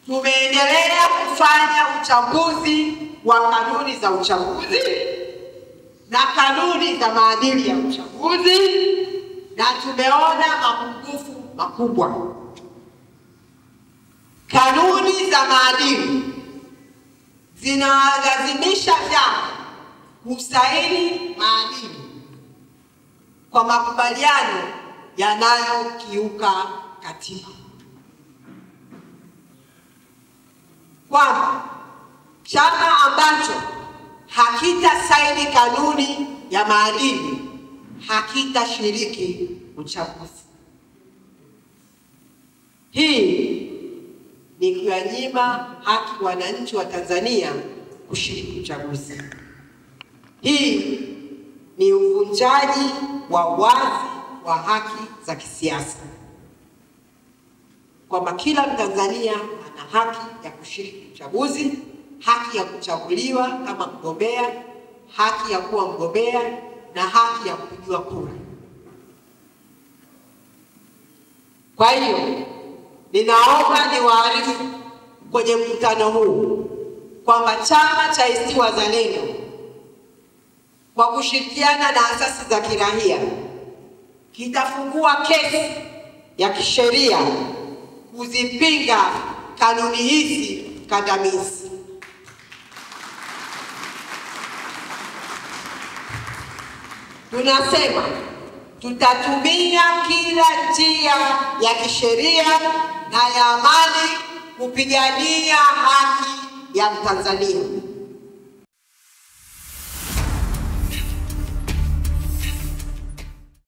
tumeendelea kufanya uchambuzi wa kanuni za uchaguzi na kanuni za maadili ya uchaguzi, na tumeona mapungufu makubwa. Kanuni za maadili zinalazimisha vyama kusaini maadili kwa makubaliano yanayokiuka katiba, kwamba chama ambacho hakitasaini kanuni ya maadili hakitashiriki uchaguzi. Hii ni kuwanyima haki wananchi wa Tanzania kushiriki uchaguzi. Hii ni uvunjaji wa wazi wa haki za kisiasa, kwamba kila Mtanzania ana haki ya kushiriki uchaguzi, haki ya kuchaguliwa kama mgombea, haki ya kuwa mgombea na haki ya kupigiwa kura. Kwa hiyo ninaomba niwaarifu kwenye mkutano huu kwamba chama cha ACT Wazalendo kwa kushirikiana na asasi za kiraia kitafungua kesi ya kisheria kuzipinga kanuni hizi kandamizi. Tunasema tutatumia kila njia ya kisheria na ya amani kupigania haki ya Mtanzania.